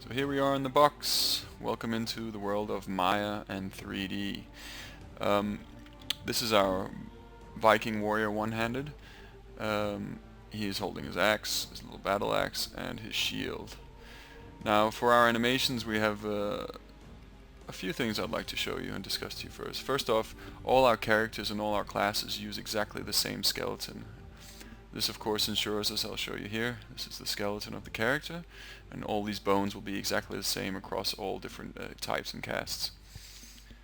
So here we are in the box. Welcome into the world of Maya and 3D. This is our Viking warrior one-handed. He is holding his axe, his little battle axe, and his shield. Now for our animations we have a few things I'd like to show you and discuss to you first. First off, all our characters and all our classes use exactly the same skeleton. This of course ensures, as I'll show you here, this is the skeleton of the character, and all these bones will be exactly the same across all different types and casts.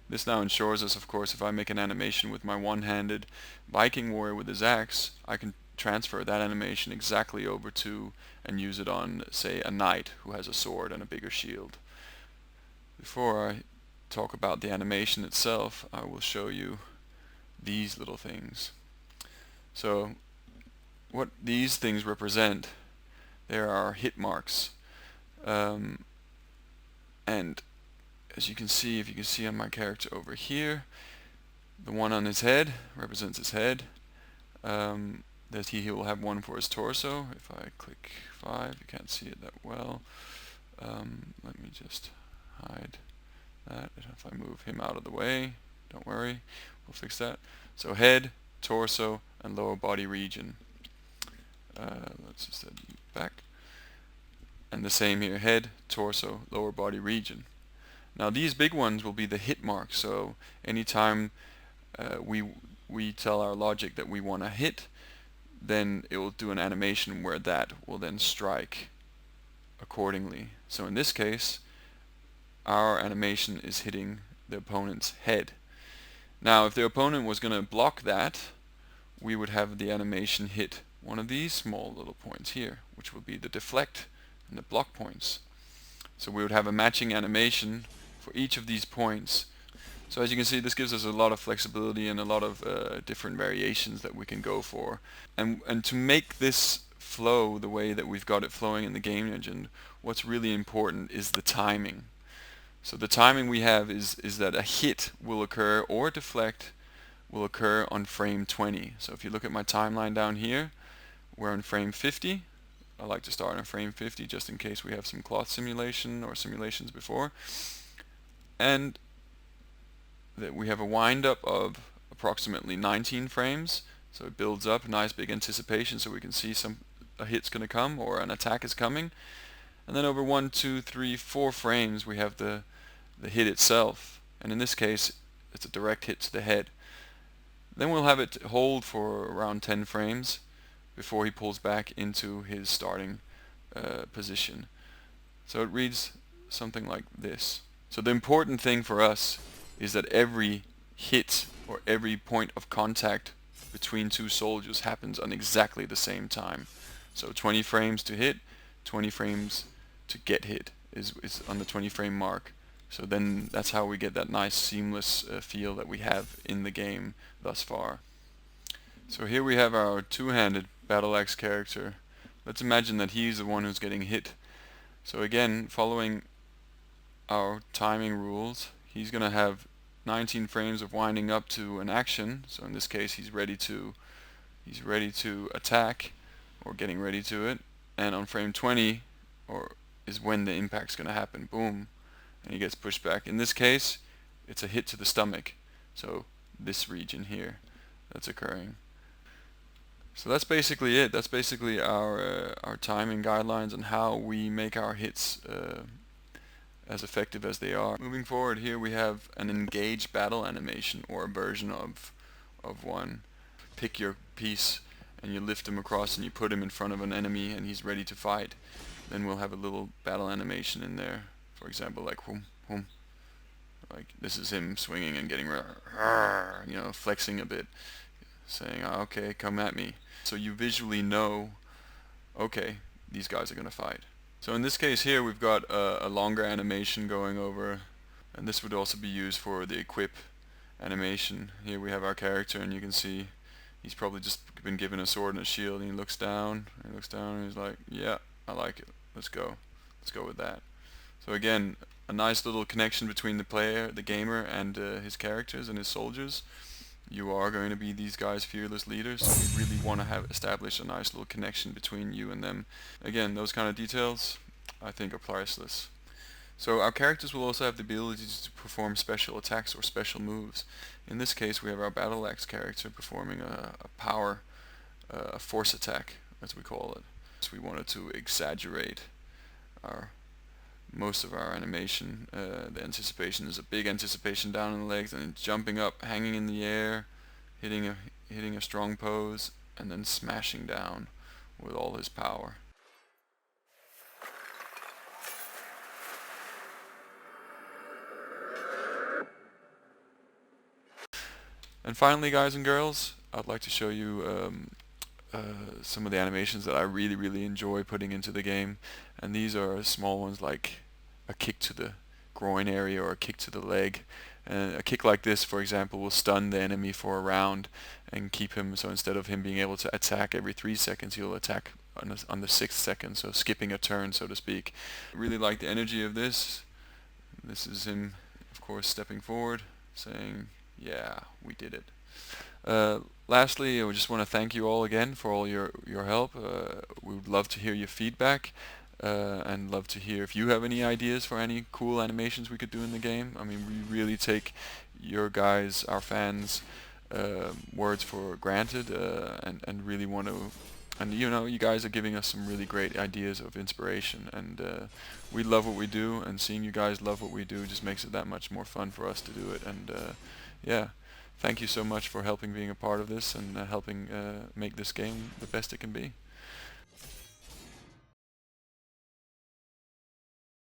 This now ensures us, of course, if I make an animation with my one-handed Viking warrior with his axe, I can transfer that animation exactly over to and use it on, say, a knight who has a sword and a bigger shield. Before I talk about the animation itself, I will show you these little things. So what these things represent, there are hit marks, and as you can see, if you can see on my character over here, the one on his head represents his head. That he will have one for his torso. If I click 5, you can't see it that well. Let me just hide that. If I move him out of the way, don't worry, we'll fix that. So head, torso, and lower body region. Let's just head back. And the same here, head, torso, lower body region. Now these big ones will be the hit marks, so anytime we tell our logic that we want to hit, then it will do an animation where that will then strike accordingly. So in this case, our animation is hitting the opponent's head. Now if the opponent was going to block that, we would have the animation hit one of these small little points here, which would be the deflect and the block points. So we would have a matching animation for each of these points. So as you can see, this gives us a lot of flexibility and a lot of different variations that we can go for. And to make this flow the way that we've got it flowing in the game engine, what's really important is the timing. So the timing we have is that a hit will occur or a deflect will occur on frame 20. So if you look at my timeline down here, we're on frame 50. I like to start on frame 50 just in case we have some cloth simulation or simulations before. And that we have a wind up of approximately 19 frames, so it builds up nice big anticipation so we can see a hit's going to come or an attack is coming. And then over 1, 2, 3, 4 frames we have the hit itself, and in this case it's a direct hit to the head. Then we'll have it hold for around 10 frames before he pulls back into his starting position. So it reads something like this. So the important thing for us is that every hit or every point of contact between two soldiers happens on exactly the same time. So 20 frames to hit, 20 frames to get hit is on the 20 frame mark. So then that's how we get that nice seamless feel that we have in the game thus far. So here we have our two-handed battle axe character. Let's imagine that he's the one who's getting hit. So again, following our timing rules, he's going to have 19 frames of winding up to an action. So in this case he's ready to attack, or getting ready to it, and on frame 20 is when the impact's going to happen. Boom, and he gets pushed back. In this case it's a hit to the stomach, so this region here that's occurring. So that's basically it. That's basically our timing guidelines and how we make our hits as effective as they are. Moving forward, here we have an engage battle animation, or a version of one. Pick your piece and you lift him across and you put him in front of an enemy and he's ready to fight. Then we'll have a little battle animation in there. For example, like whoom, whoom. Like this is him swinging and getting, flexing a bit, saying, okay, come at me. So you visually know, okay, these guys are going to fight. So in this case here we've got a longer animation going over, and this would also be used for the equip animation. Here we have our character, and you can see he's probably just been given a sword and a shield, and he looks down and he's like, yeah, I like it, let's go with that. So again, a nice little connection between the player, the gamer, and his characters and his soldiers. You are going to be these guys' fearless leaders, so we really want to have established a nice little connection between you and them. Again, those kind of details I think are priceless. So our characters will also have the ability to perform special attacks or special moves. In this case, we have our Battle Axe character performing a power, a force attack, as we call it. So we wanted to exaggerate our most of our animation. The anticipation is a big anticipation down in the legs, and then jumping up, hanging in the air, hitting a strong pose, and then smashing down with all his power. And finally, guys and girls, I'd like to show you some of the animations that I really enjoy putting into the game. And these are small ones like a kick to the groin area or a kick to the leg. And a kick like this, for example, will stun the enemy for a round and keep him, so instead of him being able to attack every 3 seconds, he'll attack on the 6th second, so skipping a turn, so to speak. Really like the energy of this. This is him, of course, stepping forward, saying, yeah, we did it. Lastly, I just want to thank you all again for all your help. We would love to hear your feedback, and love to hear if you have any ideas for any cool animations we could do in the game. I mean, we really take your guys, our fans, words for granted, and really want to. And you know, you guys are giving us some really great ideas of inspiration, and we love what we do. And seeing you guys love what we do just makes it that much more fun for us to do it. And yeah. Thank you so much for helping being a part of this and helping make this game the best it can be.